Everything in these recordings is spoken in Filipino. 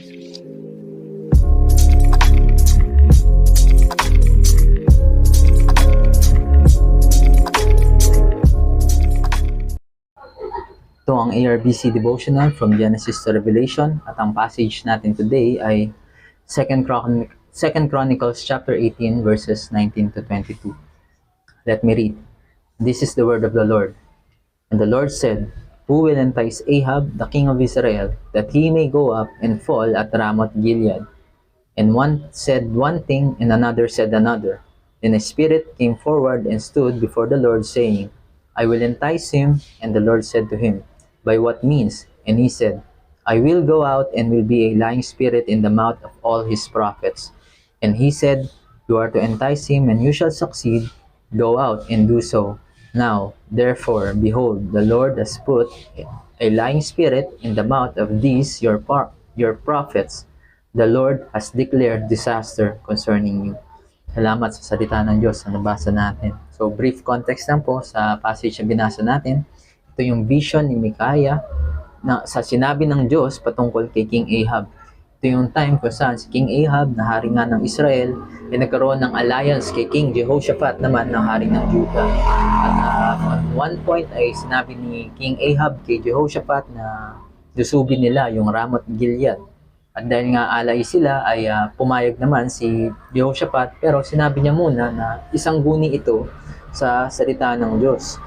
Ito ang ARBC Devotional from Genesis to Revelation at ang passage natin today ay 2 Chronicles chapter 18 verses 19 to 22. Let me read. This is the word of the Lord. And the Lord said, Who will entice Ahab, the king of Israel, that he may go up and fall at Ramoth Gilead? And one said one thing, and another said another. Then a spirit came forward and stood before the Lord, saying, I will entice him. And the Lord said to him, By what means? And he said, I will go out and will be a lying spirit in the mouth of all his prophets. And he said, You are to entice him, and you shall succeed. Go out and do so. Now, therefore, behold, the Lord has put a lying spirit in the mouth of these your prophets. The Lord has declared disaster concerning you. Salamat sa salita ng Diyos na nabasa natin. So, brief context lang po sa passage na binasa natin. Ito yung vision ni Micaiah na sa sinabi ng Diyos patungkol kay King Ahab. Ito yung time kung saan si King Ahab na hari nga ng Israel ay nagkaroon ng alliance kay King Jehoshaphat naman na hari ng Judah. At at one point ay sinabi ni King Ahab kay Jehoshaphat na lusubin nila yung Ramoth Gilead. At dahil nga alay sila ay pumayag naman si Jehoshaphat, pero sinabi niya muna na isang guni ito sa salita ng Diyos.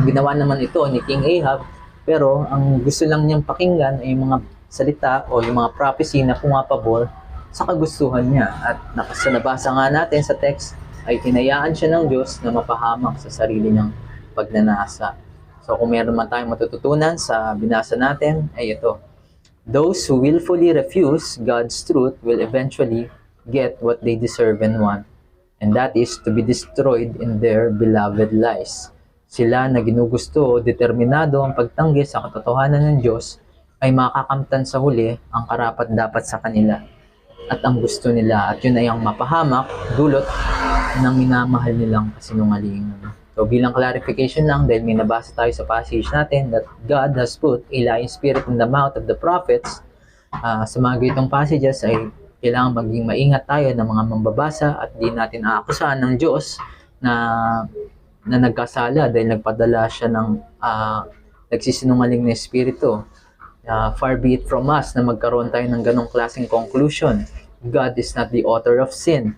Ginawa naman ito ni King Ahab, pero ang gusto lang niyang pakinggan ay yung mga salita o yung mga prophecy na pumapabor sa kagustuhan niya. At nabasa nga natin sa text ay hinayaan siya ng Diyos na mapahamak sa sarili niyang pagnanasa. So kung meron man tayong matututunan sa binasa natin ay ito. Those who willfully refuse God's truth will eventually get what they deserve and want, and that is to be destroyed in their beloved lies. Sila na ginugusto o determinado ang pagtanggi sa katotohanan ng Diyos ay makakamtan sa huli ang karapat-dapat sa kanila at ang gusto nila, at yun ay ang mapahamak dulot ng minamahal nilang kasinungalingan. So bilang clarification lang, dahil may nabasa tayo sa passage natin that God has put a lying spirit in the mouth of the prophets, sa mga ganitong passages ay kailangan maging maingat tayo ng mga mambabasa at di natin aakusahan ng Diyos na nagkasala dahil nagpadala siya ng nagsisinungaling na espiritu. Far be it from us na magkaroon tayo ng ganong klaseng conclusion. God is not the author of sin.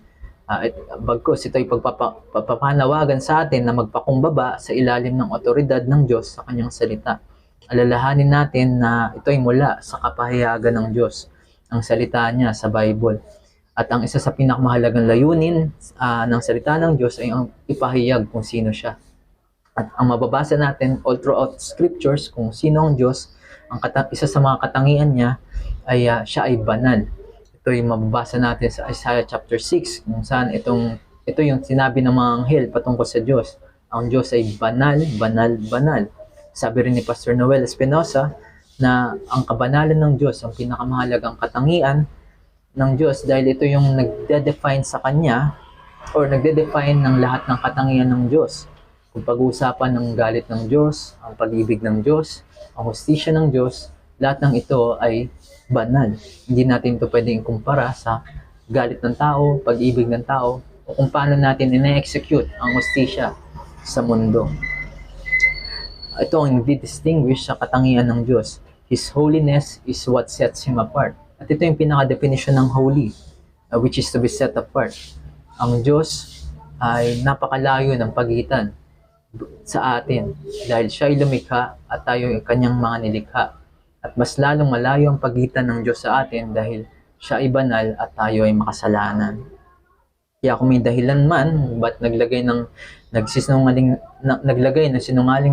Bagkus ito ay pagpapanawagan sa atin na magpakumbaba sa ilalim ng otoridad ng Diyos sa kanyang salita. Alalahanin natin na ito ay mula sa kapahayagan ng Diyos, ang salita niya sa Bible. At ang isa sa pinakamahalagang layunin ng salita ng Diyos ay ang ipahayag kung sino siya. At ang mababasa natin all throughout scriptures kung sino ang Diyos, isa sa mga katangian niya ay siya ay banal. Ito yung mababasa natin sa Isaiah chapter 6 kung saan ito yung sinabi ng mga anghel patungkol sa Diyos. Ang Diyos ay banal, banal, banal. Sabi rin ni Pastor Noel Espinosa na ang kabanalan ng Diyos ang pinakamahalagang katangian ng Diyos dahil ito yung nagde-define sa Kanya or nagde-define ng lahat ng katangian ng Diyos. Kung pag-uusapan ng galit ng Diyos, ang pag-ibig ng Diyos, ang hustisya ng Diyos, lahat ng ito ay banal. Hindi natin ito pwedeng kumpara sa galit ng tao, pag-ibig ng tao, o kung paano natin ina-execute ang hustisya sa mundo. Ito ang di-distinguish sa katangian ng Diyos. His holiness is what sets Him apart. At ito yung pinaka-definition ng holy, which is to be set apart. Ang Diyos ay napakalayo ng pagitan sa atin dahil siya ay lumikha at tayo ay kanyang mga nilikha. At mas lalong malayo ang pagitan ng Diyos sa atin dahil siya ay banal at tayo ay makasalanan. Kaya kung may dahilan man, ba't naglagay ng sinungaling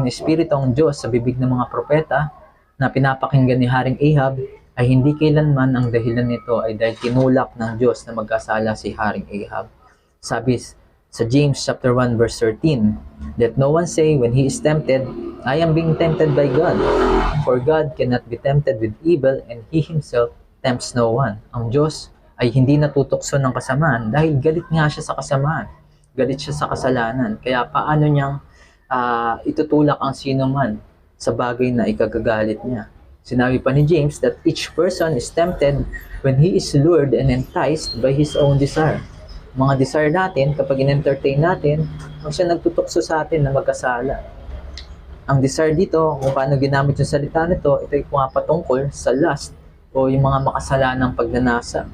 na espiritu ang Diyos sa bibig ng mga propeta na pinapakinggan ni Haring Ahab, ay hindi kailanman ang dahilan nito ay dahil tinulak ng Diyos na magkasala si Haring Ahab. Sabi sa James chapter 1 verse 13, "Let no one say when he is tempted, I am being tempted by God. For God cannot be tempted with evil, and He Himself tempts no one." Ang Diyos ay hindi natutokso ng kasamaan dahil galit nga siya sa kasamaan. Galit siya sa kasalanan. Kaya paano niyang itutulak ang sino man sa bagay na ikagagalit niya? Sinabi pa ni James that each person is tempted when he is lured and enticed by his own desire. Mga desire natin, kapag in-entertain natin, ang siya nagtutukso sa atin na magkasala. Ang desire dito, kung paano ginamit yung salita nito, ito ay pumapatungkol sa lust o yung mga makasalanang pagnanasa.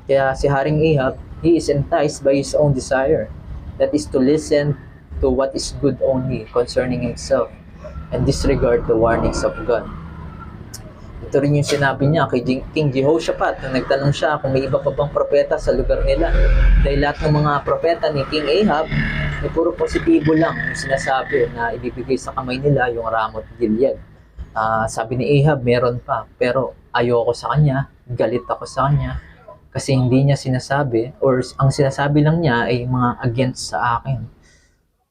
Kaya si Haring Ahab, he is enticed by his own desire. That is to listen to what is good only concerning himself and disregard the warnings of God. Ito rin yung sinabi niya kay King Jehoshaphat nung nagtanong siya kung may iba pa bang propeta sa lugar nila. Dahil lahat ng mga propeta ni King Ahab ay puro positibo lang yung sinasabi na ibibigay sa kamay nila yung Ramoth Gilead. Sabi ni Ahab, meron pa, pero ayoko sa kanya, galit ako sa kanya, kasi hindi niya sinasabi, or ang sinasabi lang niya ay mga against sa akin.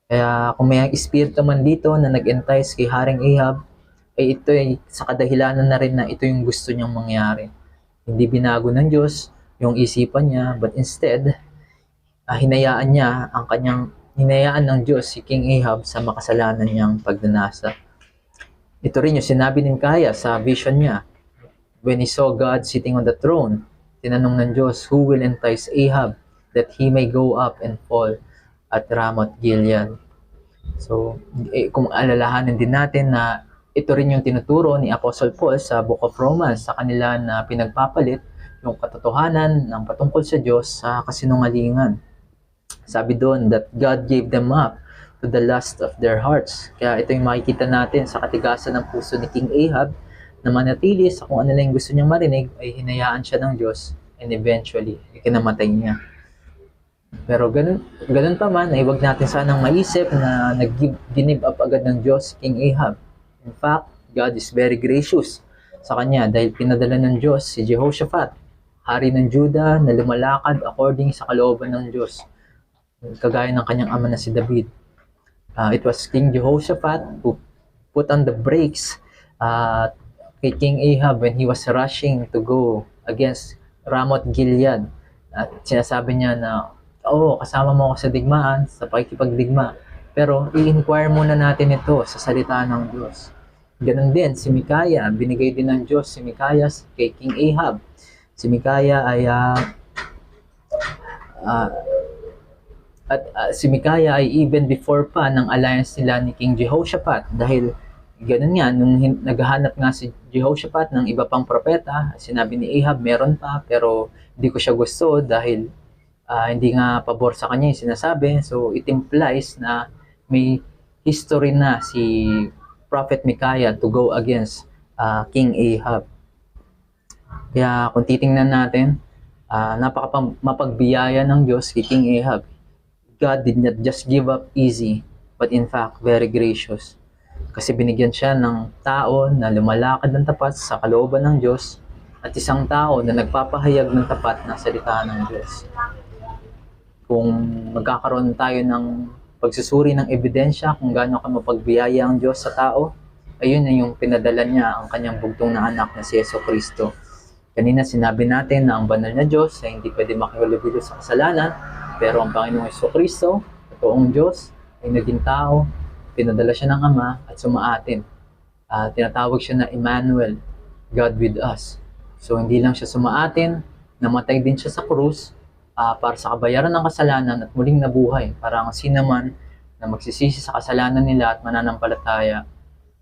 Kaya kung may espiritu man dito na nag-entice kay Haring Ahab, ay ito ay sa kadahilanan na rin na ito yung gusto niyang mangyari. Hindi binago ng Diyos yung isipan niya, but instead, hinayaan ng Diyos si King Ahab sa makasalanan niyang pagnanasa. Ito rin yung sinabi ni Micaiah sa vision niya. When he saw God sitting on the throne, tinanong ng Diyos, who will entice Ahab that he may go up and fall at Ramoth Gilead? So, kung alalahanin din natin na ito rin yung tinuturo ni Apostle Paul sa Book of Romans sa kanila na pinagpapalit yung katotohanan ng patungkol sa Diyos sa kasinungalingan. Sabi doon that God gave them up to the lust of their hearts. Kaya ito yung makikita natin sa katigasan ng puso ni King Ahab na manatili sa kung ano lang gusto niyang marinig ay hinayaan siya ng Diyos and eventually ikinamatay niya. Pero ganun pa man ay huwag natin sanang maisip na nag-give up agad ng Diyos King Ahab. In fact, God is very gracious sa kanya dahil pinadala ng Diyos si Jehoshaphat, hari ng Judah na lumalakad according sa kalooban ng Diyos, kagaya ng kanyang ama na si David. It was King Jehoshaphat who put on the brakes kay King Ahab when he was rushing to go against Ramoth Gilead. At sinasabi niya na, kasama mo ako sa digmaan, sa pakikipagdigma. Pero i-inquire muna natin ito sa salita ng Diyos. Ganon din, si Micaiah, binigay din ng Diyos si Micaiah kay King Ahab. Si Micaiah ay even before pa ng alliance nila ni King Jehoshaphat. Dahil ganon nga, nung naghahanap nga si Jehoshaphat ng iba pang propeta, sinabi ni Ahab, meron pa, pero hindi ko siya gusto dahil hindi nga pabor sa kanya yung sinasabi. So it implies na may history na si Prophet Micaiah to go against King Ahab. Kaya kung titingnan natin, mapagbiyaya ng Diyos kay King Ahab. God did not just give up easy, but in fact, very gracious. Kasi binigyan siya ng tao na lumalakad ng tapat sa kalooban ng Diyos at isang tao na nagpapahayag ng tapat na salita ng Diyos. Kung magkakaroon tayo ng pagsusuri ng ebidensya kung gaano ka mapagbiyaya ang Diyos sa tao, ayun na yung pinadala niya ang kanyang bugtong na anak na si Jesucristo. Kanina sinabi natin na ang banal na Diyos ay hindi pwede makihulubilo sa kasalanan, pero ang Panginoong Jesucristo, totoong Diyos, ay naging tao, pinadala siya ng Ama at sumaatin. Tinatawag siya na Emmanuel, God with us. So hindi lang siya sumaatin, namatay din siya sa krus, para sa kabayaran ng kasalanan at muling nabuhay para ang sino man na magsisisi sa kasalanan nila at mananampalataya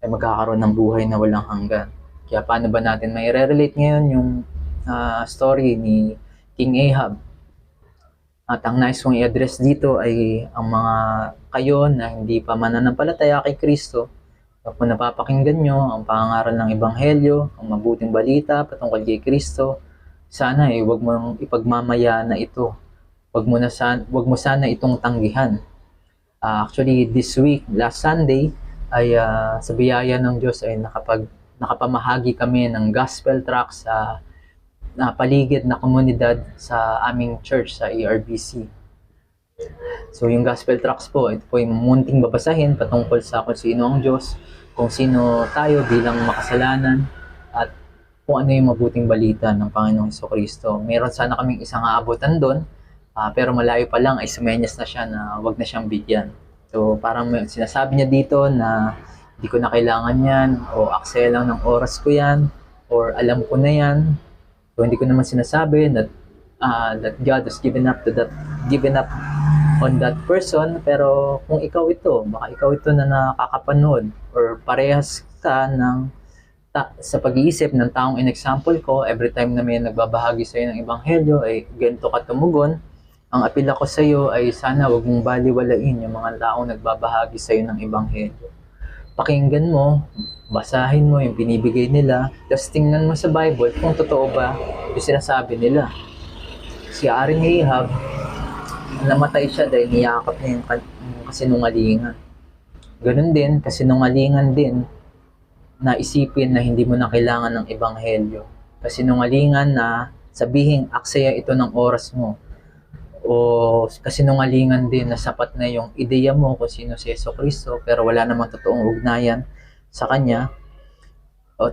ay magkakaroon ng buhay na walang hanggan. Kaya paano ba natin may re-relate ngayon yung story ni King Ahab? At ang nais kong i-address dito ay ang mga kayo na hindi pa mananampalataya kay Kristo. Kung napapakinggan nyo ang pangangaral ng Ebanghelyo, ang mabuting balita patungkol kay Kristo, sana wag mo ipagmamaya na ito. Wag mo sana itong tanggihan. Actually, this week, last Sunday, ay sa biyaya ng Diyos ay nakapamahagi kami ng gospel tract sa paligid na komunidad sa aming church sa ARBC. So yung gospel tracts po, ito po yung munting babasahin patungkol sa kung sino ang Diyos, kung sino tayo bilang makasalanan, at kung ano yung mabuting balita ng Panginoong Jesucristo. Meron sana kaming isang aabutan doon, pero malayo pa lang ay sumenyas na siya na wag na siyang bigyan. So parang sinasabi niya dito na hindi ko na kailangan yan o aksaya lang ng oras ko yan. or alam ko na yan. So hindi ko naman sinasabi that God has given up on that person, pero kung ikaw ito, baka ikaw ito na nakakapanood or parehas ka sa pag-iisip ng taong in-example ko, every time na may nagbabahagi sa'yo ng ebanghelyo ay ganito ka tumugon. Ang apela ko sa iyo ay sana wag mong baliwalain yung mga taong nagbabahagi sa iyo ng ebanghelyo. Pakinggan mo, basahin mo yung binibigay nila, tapos tingnan mo sa Bible kung totoo ba yung sinasabi nila. Si Aring Ahab, namatay siya dahil niyakap niya yung kasinungalingan. Ganun din, kasinungalingan din na isipin na hindi mo na kailangan ng ebanghelyo. Kasinungalingan na sabihin, aksaya ito ng oras mo. O kasinungalingan din na sapat na yung ideya mo kung sino si Jesucristo pero wala namang totoong ugnayan sa Kanya o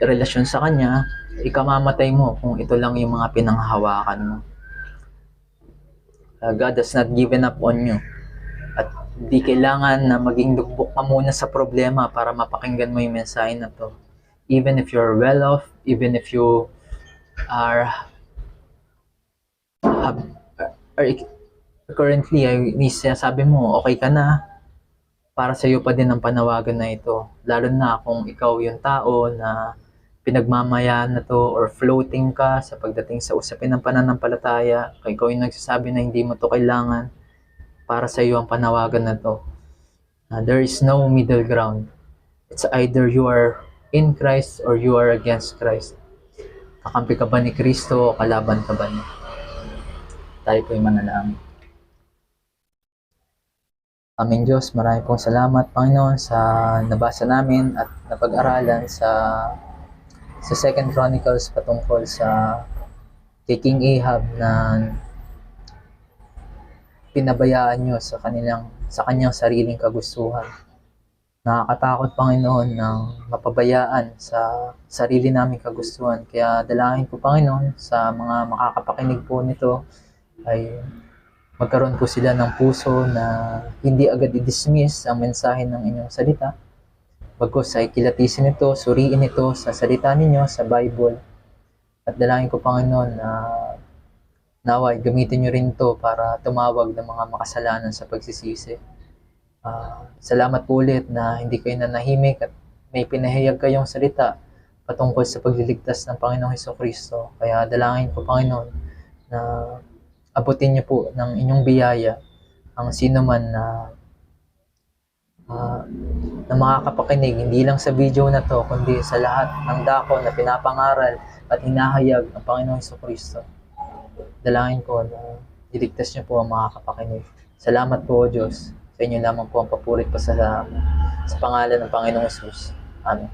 relasyon sa Kanya, ikamamatay mo kung ito lang yung mga pinanghahawakan mo. God has not given up on you. At di kailangan na maging dugbok ka muna sa problema para mapakinggan mo yung mensahe na to. Even if you're well off, even if you are currently ay sinasabi mo okay ka na, para sa iyo pa din ang panawagan na ito. Lalo na kung ikaw yung tao na pinagmamayaan na to or floating ka sa pagdating sa usapin ng pananampalataya, kung ikaw yung nagsasabi na hindi mo to kailangan, para sa iyo ang panawagan na to. There is no middle ground. It's either you are in Christ or you are against Christ. Kakampi ka ba ni Kristo o kalaban ka ba niya? Tayo po'y manalangin. Aming Diyos, marami pong salamat, Panginoon, sa nabasa namin at napag-aralan sa 2 Chronicles patungkol sa kay King Ahab na pinabayaan nyo sa kanyang sariling kagustuhan. Nakakatakot, Panginoon, ng mapabayaan sa sarili naming kagustuhan. Kaya dalangin ko, Panginoon, sa mga makakapakinig po nito ay magkaroon po sila ng puso na hindi agad i-dismiss ang mensahe ng inyong salita. Bagkus ay kilatisin ito, suriin ito sa salita ninyo, sa Bible. At dalangin ko, Panginoon, na naway gamitin nyo rin ito para tumawag ng mga makasalanan sa pagsisisi. Salamat po ulit na hindi kayo nanahimik at may pinahayag kayong salita patungkol sa pagliligtas ng Panginoong Jesucristo. Kaya dalangin ko, Panginoon, na abutin niyo po ng inyong biyaya ang sino man na makakapakinig, hindi lang sa video na to, kundi sa lahat ng dako na pinapangaral at hinahayag ng Panginoong Jesucristo. Dalangin ko na iligtas niyo po ang makakapakinig. Salamat po, O Diyos. Sa inyo lamang po ang papurit pa sa pangalan ng Panginoong Jesus. Amen.